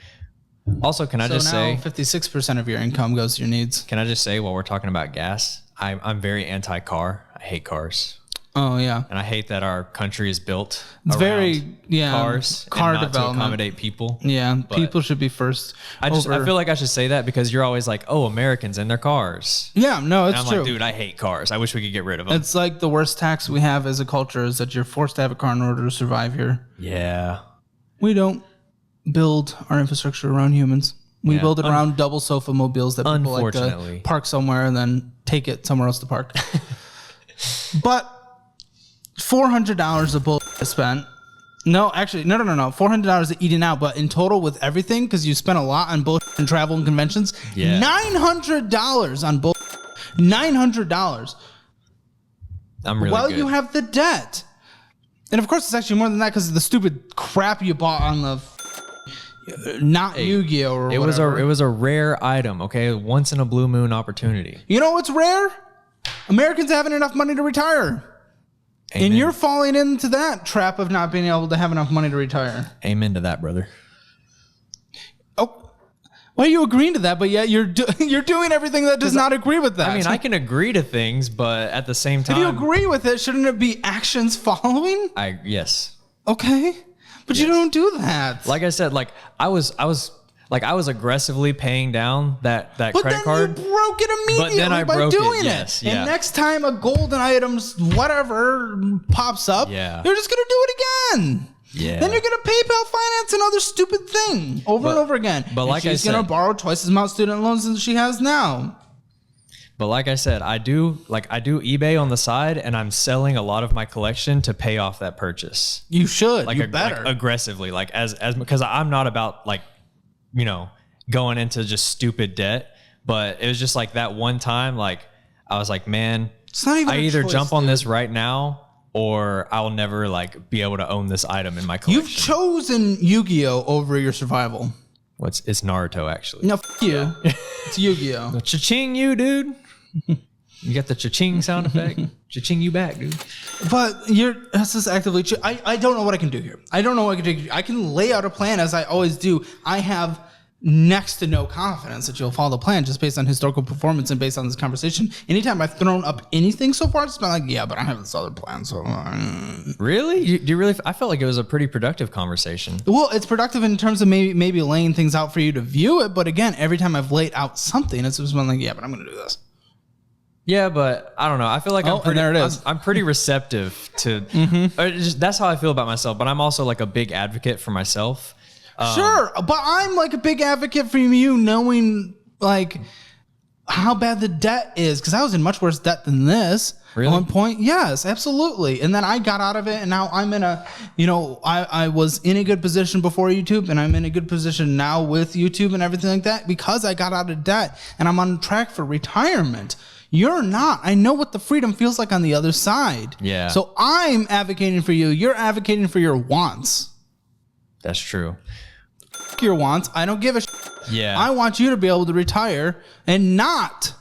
Also, can I just say 56% of your income goes to your needs. Can I just say while we're talking about gas, I'm very anti-car. I hate cars. Oh yeah. And I hate that our country is built It's around very cars car and not development to accommodate people. Yeah, But people should be first. I feel like I should say that because you're always like, oh, Americans and their cars. Yeah, no, it's and I'm true. like, dude, I hate cars. I wish we could get rid of them. It's like the worst tax we have as a culture is that you're forced to have a car in order to survive here. Yeah. We don't build our infrastructure around humans. We build it around double sofa mobiles that people like to park somewhere and then take it somewhere else to park. But $400 of bullshit spent. No, actually, no. $400 eating out, but in total with everything, because you spent a lot on bullshit and travel and conventions. Yeah. $900 on bullshit. $900. I'm really Well, good. you have the debt. And of course, it's actually more than that because of the stupid crap you bought on the Yu-Gi-Oh! Or whatever. It was a rare item, okay? Once in a blue moon opportunity. You know what's rare? Americans having enough money to retire. Amen. And you're falling into that trap of not being able to have enough money to retire. Amen to that, brother. Oh, why are you agreeing to that? But yet you're doing everything that does not agree with that. I mean, I can agree to things, but at the same time, if you agree with it, shouldn't it be actions following? Yes. Okay, but you don't do that. Like I said, like I was aggressively paying down that credit card. But then you broke it immediately by doing it. And next time a golden items whatever pops up, you're just gonna do it again. Yeah. Then you're gonna PayPal finance another stupid thing over and over again. But like I said, she's gonna borrow twice as much student loans as she has now. But like I said, I do eBay on the side, and I'm selling a lot of my collection to pay off that purchase. You should. You better. Like aggressively, like as because I'm not about like, you know, going into just stupid debt. But it was just like that one time, like I was like, man, it's not even I either jump on this right now, or I'll never like be able to own this item in my collection. You've chosen Yu-Gi-Oh over your survival. It's Naruto actually. No, f you. It's Yu-Gi-Oh. Cha-ching you, dude. You got the cha-ching sound effect. Cha-ching you back, dude. But this is actively. I don't know what I can do here. I don't know what I can do. I can lay out a plan as I always do. I have next to no confidence that you'll follow the plan just based on historical performance and based on this conversation. Anytime I've thrown up anything so far, it's been like, yeah, but I have this other plan. So really, do you really? I felt like it was a pretty productive conversation. Well, it's productive in terms of maybe laying things out for you to view it. But again, every time I've laid out something, it's just been like, yeah, but I'm going to do this. Yeah, but I don't know. I feel like I'm pretty receptive to. That's how I feel about myself. But I'm also like a big advocate for myself. Sure, but I'm like a big advocate for you knowing like how bad the debt is, because I was in much worse debt than this. Really? At one point. Yes, absolutely. And then I got out of it, and now I'm in a, I was in a good position before YouTube, and I'm in a good position now with YouTube and everything like that because I got out of debt, and I'm on track for retirement. You're not. I know what the freedom feels like on the other side. Yeah. So I'm advocating for you. You're advocating for your wants. That's true. Your wants. I don't give a shit. Yeah. I want you to be able to retire and not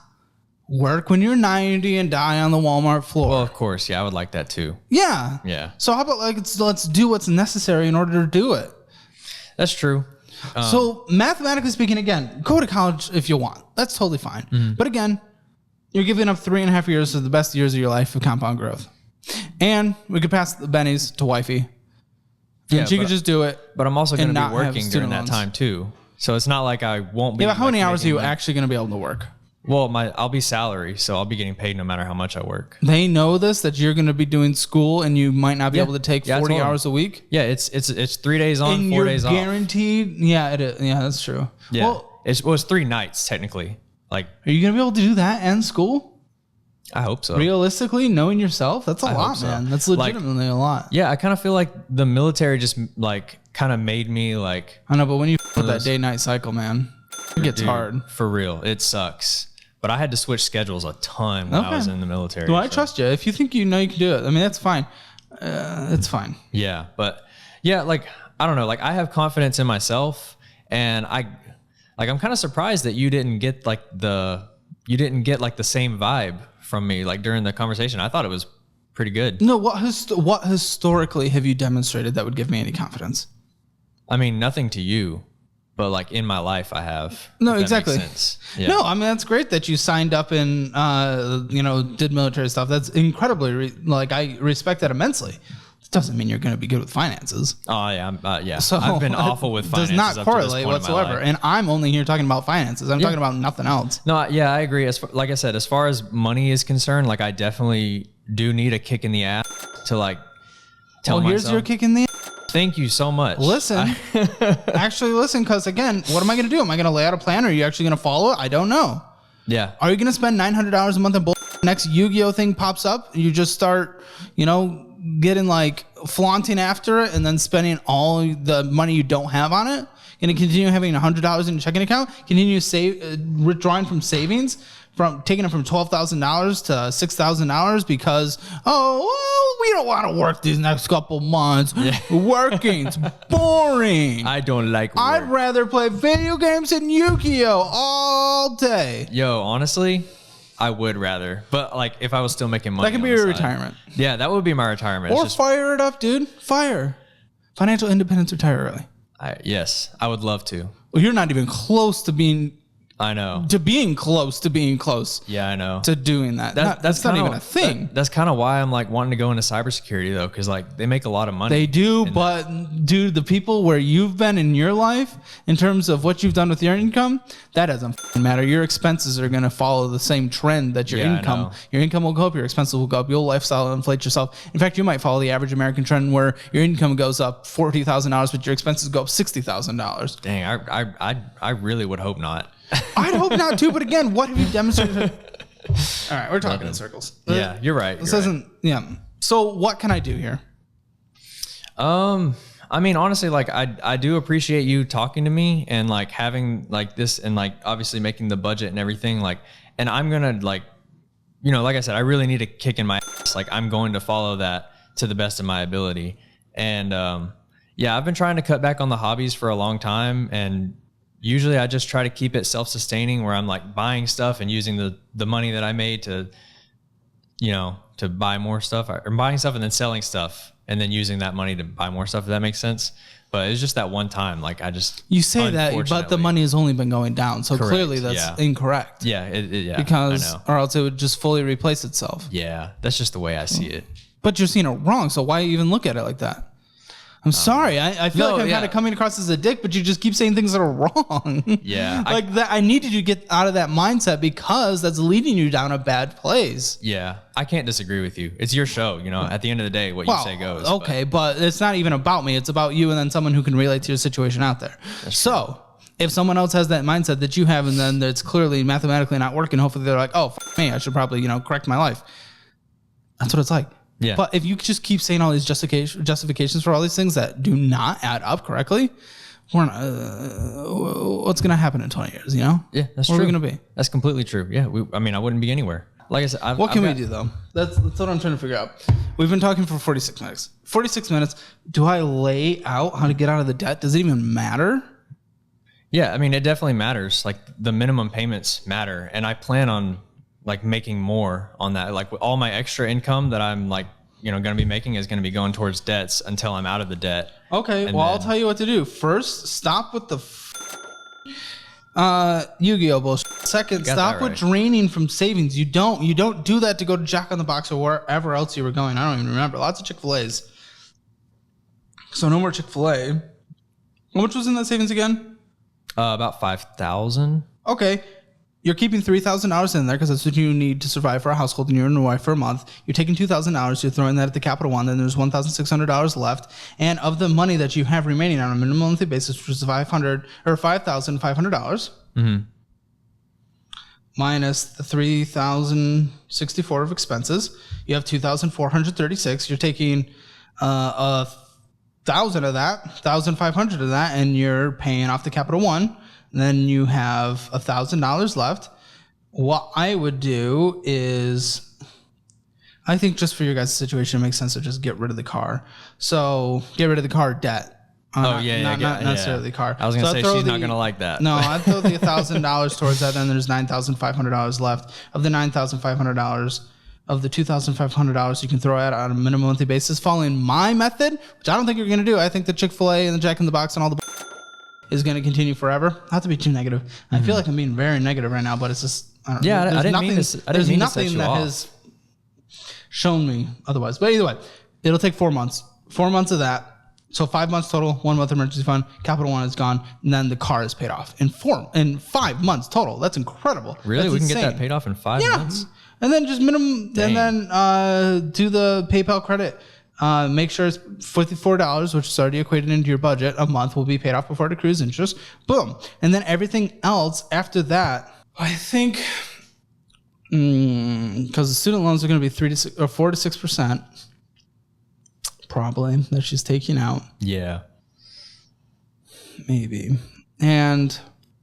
work when you're 90 and die on the Walmart floor. Well, of course. Yeah, I would like that too. Yeah. Yeah. So how about let's do what's necessary in order to do it. That's true. So mathematically speaking, again, go to college if you want. That's totally fine. Mm-hmm. But again, you're giving up 3.5 years of the best years of your life of compound growth. And we could pass the bennies to wifey. And she could just do it. But I'm also going to be working during that time too. So it's not like I won't be. Yeah, but how many hours are you actually going to be able to work? Well, I'll be salary, so I'll be getting paid no matter how much I work. They know this, that you're going to be doing school and you might not be able to take 40 hours a week? Yeah, it's 3 days on, and 4 days off. Guaranteed? Yeah, it is. Yeah, that's true. Yeah. Well, it's 3 nights technically. Like, are you going to be able to do that and school? I hope so. Realistically, knowing yourself, that's a lot, man. That's legitimately a lot. Yeah, I kind of feel like the military just like kind of made me like. I know, but when you with that day-night cycle, man, it gets hard. For real, it sucks. But I had to switch schedules a ton when I was in the military. Well, I trust you. If you think you can do it, I mean, that's fine. It's fine. Yeah, but yeah, like I don't know, like I have confidence in myself, and I'm kind of surprised that you didn't get like the same vibe from me like during the conversation. I thought it was pretty good. No, what historically have you demonstrated that would give me any confidence? I mean, nothing to you, but like in my life I have. No, if that exactly. makes sense. Yeah. No, I mean, that's great that you signed up and, did military stuff. That's incredibly, I respect that immensely. It doesn't mean you're going to be good with finances. Oh yeah. Yeah. So I've been awful with finances. Does not correlate up to this point in my whatsoever. life. And I'm only here talking about finances. I'm talking about nothing else. No, yeah, I agree. Like I said, as far as money is concerned, like I definitely do need a kick in the ass to like tell myself. Here's your kick in the ass. Thank you so much. Listen, actually listen, because again, what am I going to do? Am I going to lay out a plan? Or are you actually going to follow it? I don't know. Yeah. Are you going to spend $900 a month on bull? Next Yu-Gi-Oh thing pops up. You just start, getting like flaunting after it and then spending all the money you don't have on it. Going to continue having $100 in your checking account. Continue withdrawing from savings. From taking it from $12,000 to $6,000 because we don't want to work these next couple months. Yeah. Working, it's boring. I don't like work. I'd rather play video games and Yu-Gi-Oh all day. Yo, honestly, I would rather. But like if I was still making money. That could be your retirement. Yeah, that would be my retirement. Or fire it up, dude. Fire. Financial independence, retire early. Yes, I would love to. Well, you're not even close to being. I know. To being close. Yeah, I know. To doing that. That's not even a thing. That's kind of why I'm like wanting to go into cybersecurity though, because like they make a lot of money. They do, but dude, the people where you've been in your life, in terms of what you've done with your income, that doesn't matter. Your expenses are going to follow the same trend that your income. Your income will go up, your expenses will go up, your lifestyle will inflate yourself. In fact, you might follow the average American trend where your income goes up $40,000, but your expenses go up $60,000. Dang, I really would hope not. I'd hope not too, but again, what have you demonstrated? All right, we're talking in circles. Yeah, you're right. This isn't. Yeah. So what can I do here? I mean, honestly, like I do appreciate you talking to me and like having like this and like obviously making the budget and everything. Like, and I'm gonna like, like I said, I really need a kick in my ass. Like, I'm going to follow that to the best of my ability. And yeah, I've been trying to cut back on the hobbies for a long time, and usually I just try to keep it self-sustaining where I'm like buying stuff and using the money that I made to, to buy more stuff, or buying stuff and then selling stuff and then using that money to buy more stuff, if that makes sense. But it's just that one time. Like you say that, but the money has only been going down. So correct, clearly that's incorrect. Yeah. Yeah. Because, or else it would just fully replace itself. Yeah. That's just the way I see it. But you're seeing it wrong. So why even look at it like that? I'm sorry. I feel like I'm kind of coming across as a dick, but you just keep saying things that are wrong. Yeah. Like that. I needed you to get out of that mindset because that's leading you down a bad place. Yeah. I can't disagree with you. It's your show. At the end of the day, what you say goes. Okay. But it's not even about me. It's about you and then someone who can relate to your situation out there. So if someone else has that mindset that you have, and then it's clearly mathematically not working, hopefully they're like, oh, me, I should probably, correct my life. That's what it's like. Yeah. But if you just keep saying all these justifications for all these things that do not add up correctly, we're not, what's going to happen in 20 years, Yeah, that's true. Where are we going to be? That's completely true. Yeah. I wouldn't be anywhere. Like I said, what can we do though? That's what I'm trying to figure out. We've been talking for 46 minutes. 46 minutes. Do I lay out how to get out of the debt? Does it even matter? Yeah. I mean, it definitely matters. Like the minimum payments matter. And I plan on like making more on that. Like all my extra income that I'm like, going to be making is going to be going towards debts until I'm out of the debt. Okay. I'll tell you what to do. First, stop with the Yu-Gi-Oh bullshit. Second, stop with draining from savings. You don't do that to go to Jack on the Box or wherever else you were going. I don't even remember. Lots of Chick-fil-A's. So no more Chick-fil-A. How much was in that savings again? About 5,000. Okay. You're keeping $3,000 in there because that's what you need to survive for a household and you and your wife for a month. You're taking $2,000, you're throwing that at the Capital One, then there's $1,600 left. And of the money that you have remaining on a minimum monthly basis, which is $5,500, minus the $3,064 of expenses, you have $2,436. You're taking $1,000 of that, $1,500 of that, and you're paying off the Capital One. Then you have $1,000 left. What I would do is, I think just for your guys' situation, it makes sense to just get rid of the car. So get rid of the car debt. Not necessarily the car. I was going to say she's not going to like that. No, I'd throw the $1,000 towards that. Then there's $9,500 left. Of the $9,500, of the $2,500 you can throw out on a minimum monthly basis, following my method, which I don't think you're going to do. I think the Chick-fil-A and the Jack in the Box and all the is going to continue forever. Not to be too negative. I feel like I'm being very negative right now, but it's just, I don't know. I didn't mean to. I didn't mean to set you that off. has shown me otherwise. But either way, it'll take 4 months. 4 months of that. So 5 months total, 1 month emergency fund, Capital One is gone, and then the car is paid off in 5 months total. That's incredible. Really? That's we can insane. get that paid off in 5 months? And then just minimum, Dang. and then do the PayPal credit. Make sure it's $54, which is already equated into your budget. A month will be paid off before it accrues interest. Boom. And then everything else after that, I think, because the student loans are going to be 4 to 6%. Probably that she's taking out. Yeah. Maybe. And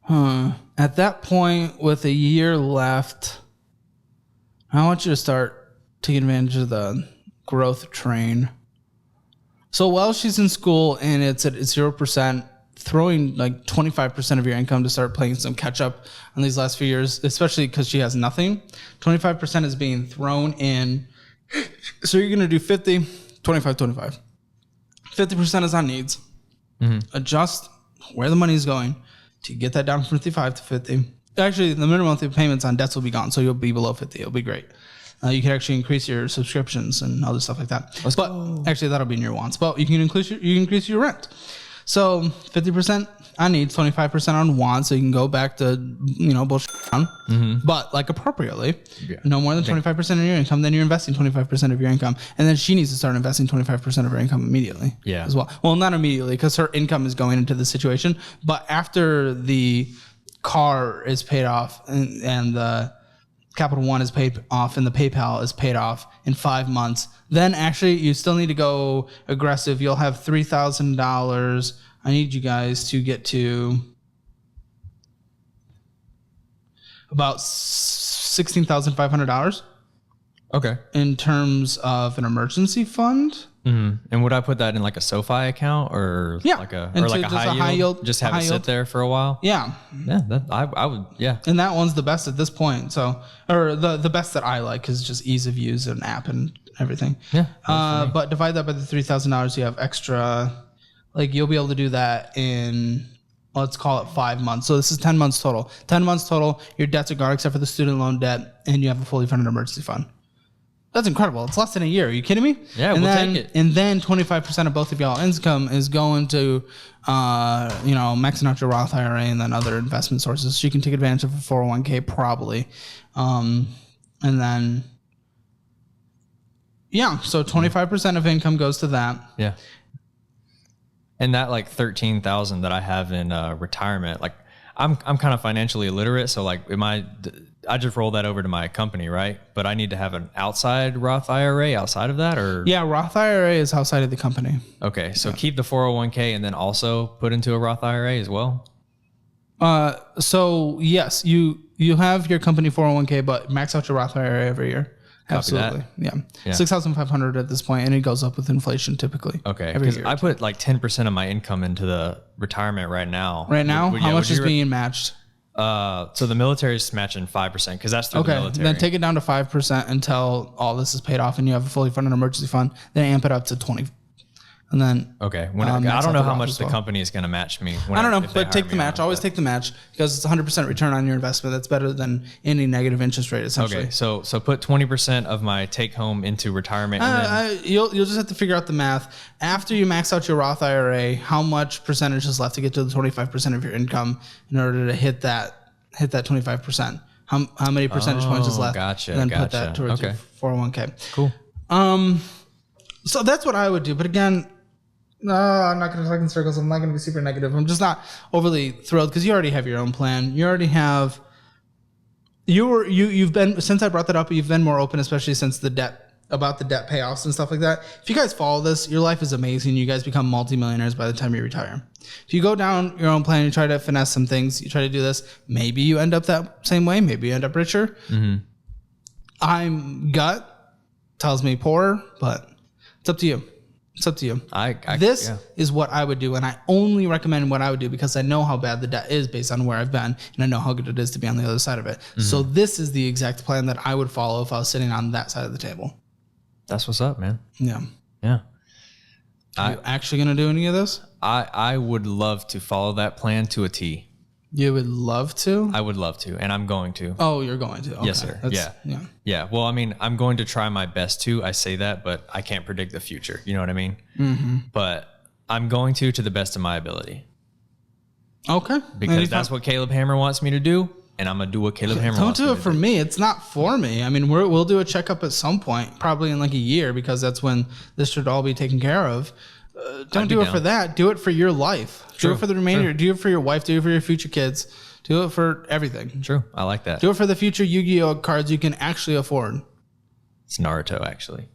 at that point, with a year left, I want you to start taking advantage of the growth train. So while she's in school and it's at 0%, throwing like 25% of your income to start playing some catch up on these last few years, especially because she has nothing, 25% is being thrown in. So you're going to do 50, 25, 25. 50% is on needs. Adjust where the money is going to get that down from 55 to 50. Actually, the minimum monthly payments on debts will be gone, so you'll be below 50. It'll be great. You can actually increase your subscriptions and other stuff like that. Actually, that'll be in your wants. But you can increase your rent. So 50% on needs, 25% on wants. So you can go back to bullshit down, but like appropriately. Yeah. No more than 25% of your income. Then you're investing 25% of your income, and then she needs to start investing 25% of her income immediately. Yeah. As well. Well, not immediately because her income is going into the situation, but after the car is paid off and the Capital One is paid off and the PayPal is paid off in 5 months, then actually you still need to go aggressive. You'll have $3,000. I need you guys to get to about $16,500. Okay. In terms of an emergency fund. And would I put that in like a SoFi account or like a high yield? Just have it sit there for a while. Yeah. Yeah. I would. Yeah. And that one's the best at this point. So, or the best that I like is just ease of use and app and everything. Yeah. But divide that by the $3,000. You have extra. Like you'll be able to do that in, let's call it 5 months. So this is 10 months total. 10 months total. Your debts are gone except for the student loan debt, and you have a fully funded emergency fund. That's incredible. It's less than a year. Are you kidding me? Yeah, we'll take it. And then 25% of both of y'all income is going to, maxing out your Roth IRA and then other investment sources. So you can take advantage of a 401k probably. And then, so 25% of income goes to that. Yeah. And that like 13,000 that I have in retirement, like I'm kind of financially illiterate. So like I just roll that over to my company, right? But I need to have an outside Roth IRA outside of that, or? Yeah, Roth IRA is outside of the company. Okay, so keep the 401k and then also put into a Roth IRA as well? So yes, you have your company 401k, but max out your Roth IRA every year. Copy Absolutely. That. Yeah. 6,500 at this point, and it goes up with inflation typically. Okay. Because I put like 10% of my income into the retirement right now. How much is being matched? So the military is matching 5% because that's through the military. Then take it down to 5% until all this is paid off and you have a fully funded emergency fund. Then amp it up to 20. And then I don't know how much the company is going to match me. I don't know, but take the match. Always take the match because it's 100% return on your investment. That's better than any negative interest rate, essentially. Okay, so put 20% of my take home into retirement. And then you'll just have to figure out the math. After you max out your Roth IRA, how much percentage is left to get to the 25% of your income in order to hit that 25%? How many percentage points is left? Gotcha. And then put that towards your 401k. Cool. So that's what I would do. But again, no, I'm not going to talk in circles. I'm not going to be super negative. I'm just not overly thrilled because you already have your own plan. You already have. You've been, since I brought that up, you've been more open, especially since the debt payoffs and stuff like that. If you guys follow this, your life is amazing. You guys become multimillionaires by the time you retire. If you go down your own plan, you try to finesse some things, you try to do this, maybe you end up that same way. Maybe you end up richer. I'm gut tells me poorer, but it's up to you. It's up to you. This is what I would do, and I only recommend what I would do because I know how bad the debt is based on where I've been, and I know how good it is to be on the other side of it. So this is the exact plan that I would follow if I was sitting on that side of the table. That's what's up, man. Yeah. Yeah. Are you actually going to do any of this? I would love to follow that plan to a T. You would love to? I would love to, and I'm going to. Oh, you're going to? Okay. Yes, sir. Yeah. Well, I mean, I'm going to try my best to. I say that, but I can't predict the future. You know what I mean? Mm-hmm. But I'm going to the best of my ability. Okay. Because that's what Caleb Hammer wants me to do, and I'm going to do what Caleb Hammer wants me to do. Don't do it for me. It's not for me. I mean, we'll do a checkup at some point, probably in like a year, because that's when this should all be taken care of. Don't do it for that. Do it for your life. True. Do it for the remainder. Do it for your wife. Do it for your future kids. Do it for everything. True. I like that. Do it for the future Yu-Gi-Oh cards you can actually afford. It's Naruto, actually.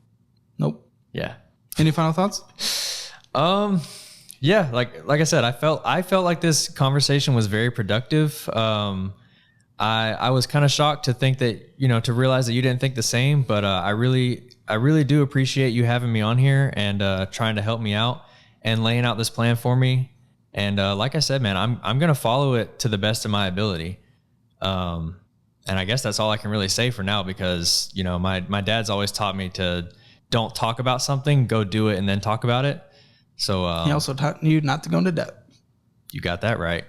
Nope. Yeah. Any final thoughts? Yeah. Like I said, I felt like this conversation was very productive. I was kind of shocked to think that, to realize that you didn't think the same, but I really do appreciate you having me on here and trying to help me out and laying out this plan for me. And like I said, man, I'm going to follow it to the best of my ability. And I guess that's all I can really say for now, because, my dad's always taught me to don't talk about something, go do it and then talk about it. So he also taught you not to go into debt. You got that right.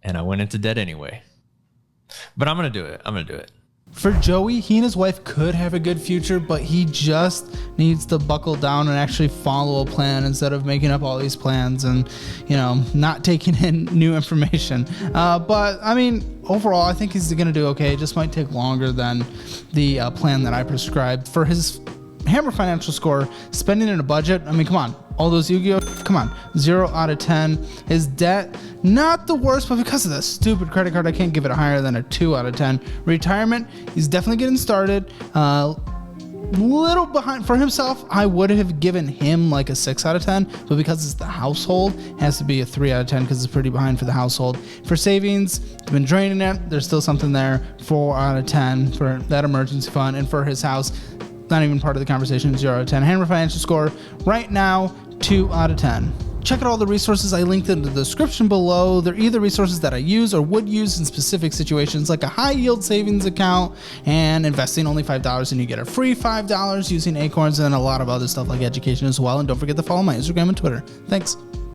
And I went into debt anyway. But I'm going to do it. For Joey, he and his wife could have a good future, but he just needs to buckle down and actually follow a plan instead of making up all these plans and, not taking in new information. But I mean, overall, I think he's going to do okay. It just might take longer than the plan that I prescribed. For his Hammer financial score, spending in a budget, I mean, come on. All those Yu-Gi-Oh, come on, 0 out of 10. His debt, not the worst, but because of that stupid credit card, I can't give it higher than a 2 out of 10. Retirement, he's definitely getting started. Little behind for himself. I would have given him like a 6 out of 10, but because it's the household, it has to be a 3 out of 10 because it's pretty behind for the household. For savings, he's been draining it. There's still something there. 4 out of 10 for that emergency fund, and for his house, not even part of the conversation, 0 out of 10. Hammer financial score right now, 2 out of 10. Check out all the resources I linked in the description below. They're either resources that I use or would use in specific situations, like a high yield savings account and investing only $5 and you get a free $5 using Acorns, and a lot of other stuff like education as well. And don't forget to follow my Instagram and Twitter. Thanks.